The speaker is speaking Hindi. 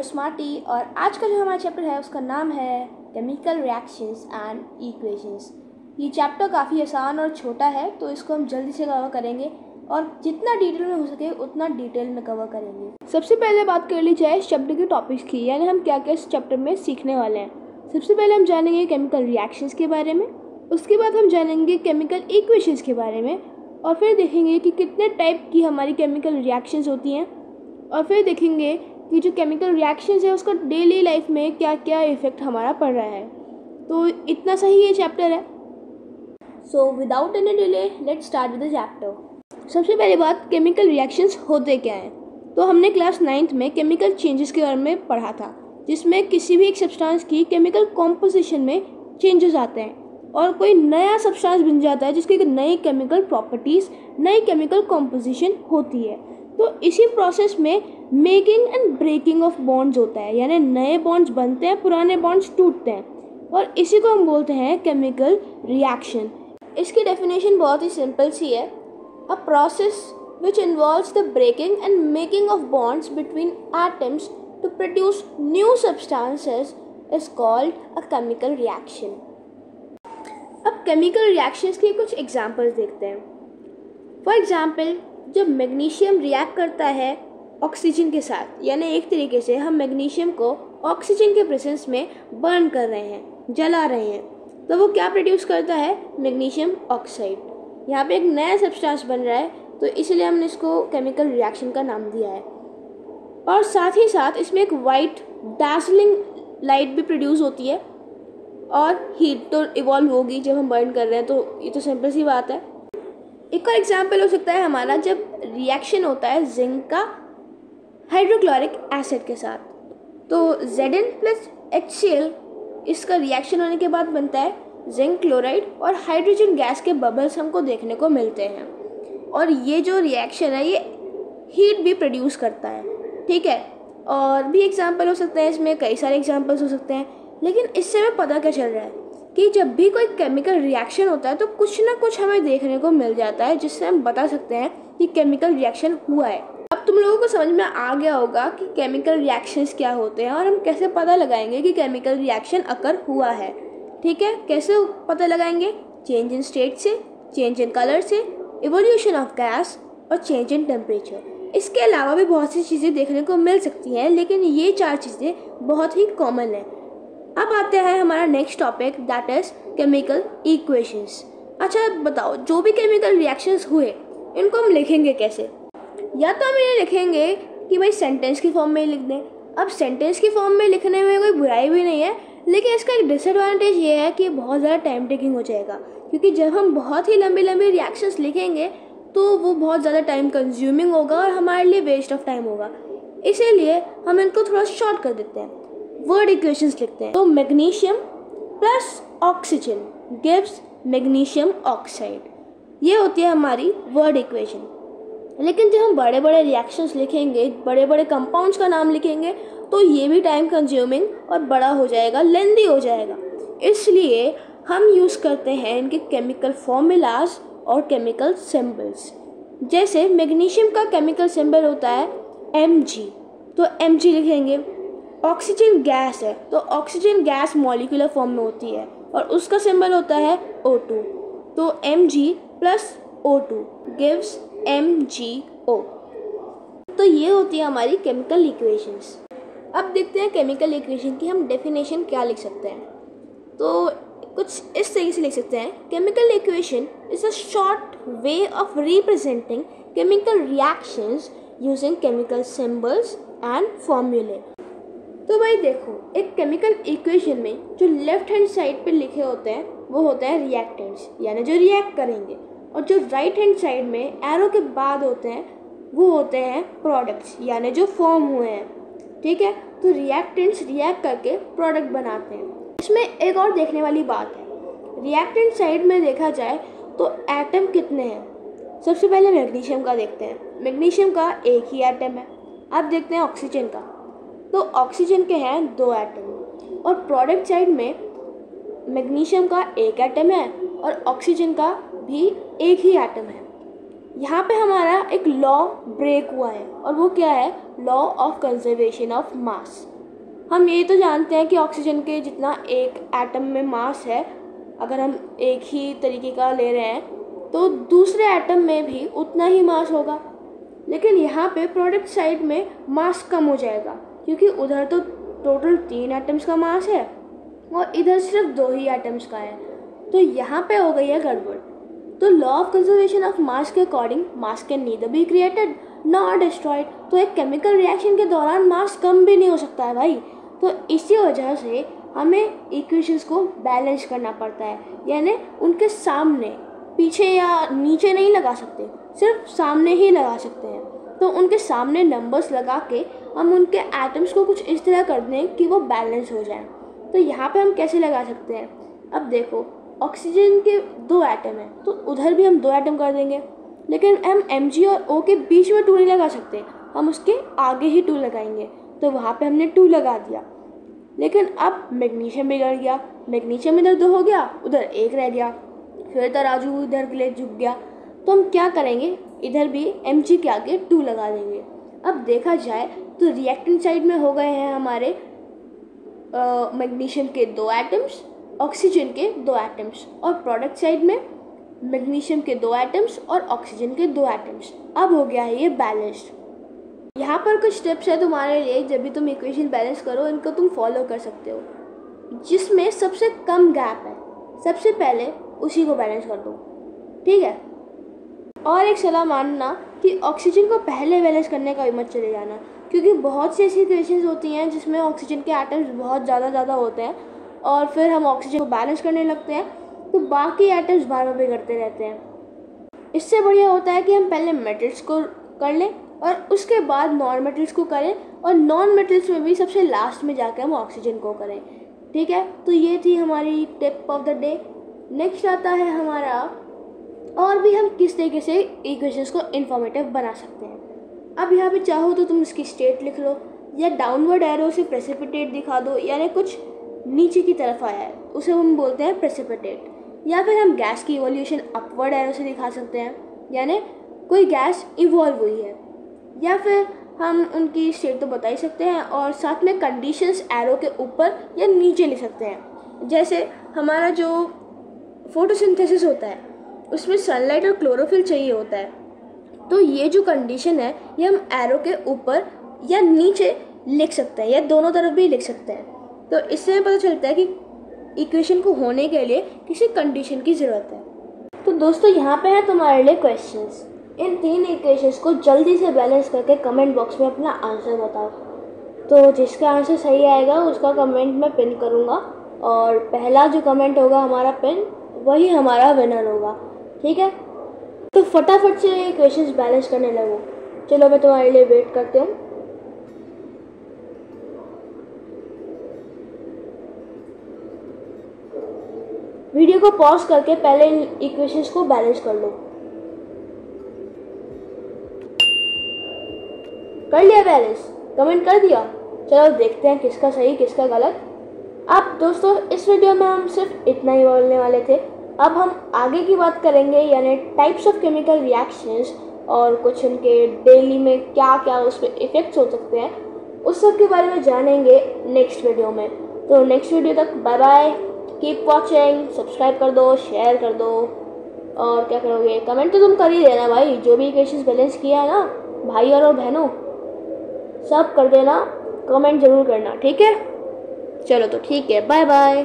स्मार्टी और आज का जो हमारा चैप्टर है उसका नाम है केमिकल रिएक्शंस एंड इक्वेशंस। ये चैप्टर काफ़ी आसान और छोटा है तो इसको हम जल्दी से कवर करेंगे और जितना डिटेल में हो सके उतना डिटेल में कवर करेंगे। सबसे पहले बात कर ली जाए इस चैप्टर के टॉपिक्स की, यानी हम क्या क्या इस चैप्टर में सीखने वाले हैं। सबसे पहले हम जानेंगे केमिकल रिएक्शंस के बारे में, उसके बाद हम जानेंगे केमिकल इक्वेशंस के बारे में और फिर देखेंगे कि कितने टाइप की हमारी केमिकल रिएक्शंस होती हैं और फिर देखेंगे कि जो केमिकल रिएक्शंस है उसका डेली लाइफ में क्या क्या इफ़ेक्ट हमारा पड़ रहा है। तो इतना सही ये चैप्टर है। So without any delay let's start with the chapter. सबसे पहली बात, केमिकल रिएक्शंस होते क्या हैं। तो हमने क्लास 9th में केमिकल चेंजेस के बारे में पढ़ा था, जिसमें किसी भी एक सब्सटेंस की केमिकल कॉम्पोजिशन में चेंजेस आते हैं और कोई नया सब्सटेंस बन जाता है जिसकी नई केमिकल प्रॉपर्टीज़, नई केमिकल कॉम्पोजिशन होती है। तो इसी प्रोसेस में making and breaking of bonds होता है, यानी नए बॉन्ड्स बनते हैं, पुराने बॉन्ड्स टूटते हैं और इसी को हम बोलते हैं केमिकल रिएक्शन। इसकी डेफिनेशन बहुत ही सिंपल सी है, a process which involves the breaking and making of bonds between atoms to produce new substances is called a chemical reaction. अब chemical reactions के कुछ examples देखते हैं। For example, जब मैग्नीशियम रिएक्ट करता है ऑक्सीजन के साथ, यानी एक तरीके से हम मैग्नीशियम को ऑक्सीजन के प्रेजेंस में बर्न कर रहे हैं, जला रहे हैं, तो वो क्या प्रोड्यूस करता है, मैग्नीशियम ऑक्साइड। यहाँ पे एक नया सब्सटेंस बन रहा है तो इसलिए हमने इसको केमिकल रिएक्शन का नाम दिया है। और साथ ही साथ इसमें एक वाइट डार्सलिंग लाइट भी प्रोड्यूस होती है और हीट तो इवॉल्व होगी जब हम बर्न कर रहे हैं, तो ये तो सिंपल सी बात है। एक और एग्जाम्पल हो सकता है हमारा जब रिएक्शन होता है जिंक का हाइड्रोक्लोरिक एसिड के साथ, तो Zn प्लस HCl इसका रिएक्शन होने के बाद बनता है जिंक क्लोराइड और हाइड्रोजन गैस के बबल्स हमको देखने को मिलते हैं और ये जो रिएक्शन है ये हीट भी प्रोड्यूस करता है, ठीक है। और भी एग्जाम्पल हो सकते हैं, इसमें कई सारे एग्जाम्पल्स हो सकते हैं, लेकिन इससे हमें पता क्या चल रहा है कि जब भी कोई केमिकल रिएक्शन होता है तो कुछ ना कुछ हमें देखने को मिल जाता है जिससे हम बता सकते हैं कि केमिकल रिएक्शन हुआ है। अब तुम लोगों को समझ में आ गया होगा कि केमिकल रिएक्शंस क्या होते हैं और हम कैसे पता लगाएंगे कि केमिकल रिएक्शन अकर हुआ है, ठीक है। कैसे पता लगाएंगे, चेंज इन स्टेट से, चेंज इन कलर से, इवोल्यूशन ऑफ गैस और चेंज इन टेम्परेचर। इसके अलावा भी बहुत सी चीज़ें देखने को मिल सकती हैं, लेकिन ये 4 चीज़ें बहुत ही कॉमन हैं। अब आते हैं हमारा next topic, that is chemical equations. अच्छा बताओ, जो भी केमिकल रिएक्शंस हुए इनको हम लिखेंगे कैसे। या तो हम इन्हें लिखेंगे कि भाई सेंटेंस की फॉर्म में ही लिख दें। अब सेंटेंस की फॉर्म में लिखने में कोई बुराई भी नहीं है, लेकिन इसका एक डिसएडवांटेज ये है कि बहुत ज़्यादा टाइम टेकिंग हो जाएगा, क्योंकि जब हम बहुत ही लंबी लंबी रिएक्शंस लिखेंगे तो वो बहुत ज़्यादा टाइम कंज्यूमिंग होगा और हमारे लिए वेस्ट ऑफ टाइम होगा। इसीलिए हम इनको थोड़ा शॉर्ट कर देते हैं, वर्ड इक्वेशंस लिखते हैं। तो magnesium plus oxygen gives magnesium oxide, ये होती है हमारी वर्ड इक्वेशन। लेकिन जब हम बड़े बड़े रिएक्शंस लिखेंगे, बड़े बड़े कंपाउंड्स का नाम लिखेंगे, तो ये भी टाइम कंज्यूमिंग और बड़ा हो जाएगा, लेंदी हो जाएगा। इसलिए हम यूज़ करते हैं इनके केमिकल फॉर्मूलाज और केमिकल सिंबल्स। जैसे मैग्नीशियम का केमिकल सिंबल होता है Mg, तो Mg लिखेंगे। ऑक्सीजन गैस है तो ऑक्सीजन गैस मॉलिक्यूलर फॉर्म में होती है और उसका सिंबल होता है O2, तो Mg plus O2 gives MgO। तो ये होती है हमारी केमिकल इक्वेशंस। अब देखते हैं केमिकल इक्वेशन की हम डेफिनेशन क्या लिख सकते हैं। तो कुछ इस तरीके से लिख सकते हैं, chemical equation is a short way of representing chemical reactions using chemical symbols and फॉर्मूले। तो भाई देखो, एक केमिकल इक्वेशन में जो लेफ्ट हैंड साइड पे लिखे होते हैं वो होते हैं रिएक्टेंट्स, यानी जो रिएक्ट करेंगे, और जो राइट हैंड साइड में एरो के बाद होते हैं वो होते हैं प्रोडक्ट्स, यानी जो फॉर्म हुए हैं, ठीक है। तो रिएक्टेंट्स रिएक्ट करके प्रोडक्ट बनाते हैं। इसमें एक और देखने वाली बात है, रिएक्टेंट साइड में देखा जाए तो एटम कितने हैं। सबसे पहले मैग्नीशियम का देखते हैं, मैग्नीशियम का एक ही एटम है। अब देखते हैं ऑक्सीजन का, तो ऑक्सीजन के हैं 2 एटम और प्रोडक्ट साइड में मैग्नीशियम का एक एटम है और ऑक्सीजन का भी एक ही एटम है। यहाँ पे हमारा एक लॉ ब्रेक हुआ है और वो क्या है, लॉ ऑफ कंजर्वेशन ऑफ मास। हम ये तो जानते हैं कि ऑक्सीजन के जितना एक एटम में मास है, अगर हम एक ही तरीके का ले रहे हैं तो दूसरे एटम में भी उतना ही मास होगा। लेकिन यहाँ पे प्रोडक्ट साइड में मास कम हो जाएगा, क्योंकि उधर तो टोटल 3 एटम्स का मास है और इधर सिर्फ 2 ही एटम्स का है। तो यहाँ पे हो गई है गड़बड़। तो law of conservation of mass के according mass can neither be created not destroyed. तो एक केमिकल रिएक्शन के दौरान मास कम भी नहीं हो सकता है भाई। तो इसी वजह से हमें इक्वेशंस को बैलेंस करना पड़ता है, यानी उनके सामने, पीछे या नीचे नहीं लगा सकते, सिर्फ सामने ही लगा सकते हैं। तो उनके सामने नंबर्स लगा के हम उनके एटम्स को कुछ इस तरह कर दें कि वो बैलेंस हो जाए। तो यहाँ पे हम कैसे लगा सकते हैं? अब देखो, ऑक्सीजन के 2 एटम हैं तो उधर भी हम 2 एटम कर देंगे, लेकिन हम Mg और O के बीच में 2 नहीं लगा सकते, हम उसके आगे ही 2 लगाएंगे। तो वहाँ पे हमने 2 लगा दिया। लेकिन अब मैग्नीशियम बिगड़ गया, मैग्नीशियम इधर 2 हो गया, उधर 1 रह गया, फिर तराजू इधर के लिए झुक गया। तो हम क्या करेंगे, इधर भी Mg के आगे 2 लगा देंगे। अब देखा जाए तो रिएक्टेंट साइड में हो गए हैं हमारे मैग्नीशियम के 2 एटम्स, ऑक्सीजन के 2 एटम्स, और प्रोडक्ट साइड में मैग्नीशियम के 2 एटम्स और ऑक्सीजन के 2 एटम्स। अब हो गया है ये बैलेंस्ड। यहाँ पर कुछ स्टेप्स है तुम्हारे लिए, जब भी तुम इक्वेशन बैलेंस करो इनको तुम फॉलो कर सकते हो। जिसमें सबसे कम गैप है, सबसे पहले उसी को बैलेंस कर दो, ठीक है। और एक सलाह मानना कि ऑक्सीजन को पहले बैलेंस करने का भी मत चले जाना, क्योंकि बहुत सी ऐसी इक्वेशंस होती हैं जिसमें ऑक्सीजन के एटम्स बहुत ज़्यादा होते हैं और फिर हम ऑक्सीजन को बैलेंस करने लगते हैं तो बाकी एटम्स बार बार बिगड़ते रहते हैं। इससे बढ़िया होता है कि हम पहले मेटल्स को कर लें और उसके बाद नॉन मेटल्स को करें, और नॉन मेटल्स में भी सबसे लास्ट में जाकर हम ऑक्सीजन को करें, ठीक है। तो ये थी हमारी tip of the day. Next आता है हमारा, और भी हम किस तरीके से इक्वेशंस को इंफॉर्मेटिव बना सकते हैं। अब यहाँ पे चाहो तो तुम इसकी स्टेट लिख लो, या डाउनवर्ड एरो से प्रेसिपिटेट दिखा दो, यानी कुछ नीचे की तरफ आया है उसे हम बोलते हैं प्रेसिपिटेट। या फिर हम गैस की इवोल्यूशन अपवर्ड एरो से दिखा सकते हैं, यानी कोई गैस इवॉल्व हुई है। या फिर हम उनकी स्टेट तो बता ही सकते हैं और साथ में कंडीशंस एरो के ऊपर या नीचे लिख सकते हैं। जैसे हमारा जो फोटोसिंथेसिस होता है उसमें सनलाइट और क्लोरोफिल चाहिए होता है, तो ये जो कंडीशन है ये हम एरो के ऊपर या नीचे लिख सकते हैं, या दोनों तरफ भी लिख सकते हैं। तो इससे पता चलता है कि इक्वेशन को होने के लिए किसी कंडीशन की ज़रूरत है। तो दोस्तों यहाँ पे है तुम्हारे लिए क्वेश्चंस। इन 3 इक्वेशंस को जल्दी से बैलेंस करके कमेंट बॉक्स में अपना आंसर बताओ। तो जिसका आंसर सही आएगा उसका कमेंट मैं पिन करूँगा, और पहला जो कमेंट होगा हमारा पिन वही हमारा विनर होगा, ठीक है। तो फटाफट से इक्वेशंस बैलेंस करने लगो। चलो मैं तुम्हारे लिए वेट करती हूँ। वीडियो को पॉज करके पहले इन इक्वेशंस को बैलेंस कर लो। कर लिया बैलेंस? कमेंट कर दिया? चलो देखते हैं किसका सही किसका गलत। अब दोस्तों इस वीडियो में हम सिर्फ इतना ही बोलने वाले थे। अब हम आगे की बात करेंगे, यानी टाइप्स ऑफ केमिकल रिएक्शंस और कुछ उनके डेली में क्या क्या उस पर इफेक्ट्स हो सकते हैं, उस सब के बारे में जानेंगे नेक्स्ट वीडियो में। तो नेक्स्ट वीडियो तक bye bye, keep watching, subscribe कर दो, शेयर कर दो, और क्या करोगे, कमेंट तो तुम कर ही देना भाई। जो भी इक्वेशंस बैलेंस किया है ना भाई और बहनों, सब कर देना, कमेंट जरूर करना, ठीक है। चलो तो ठीक है, बाय बाय।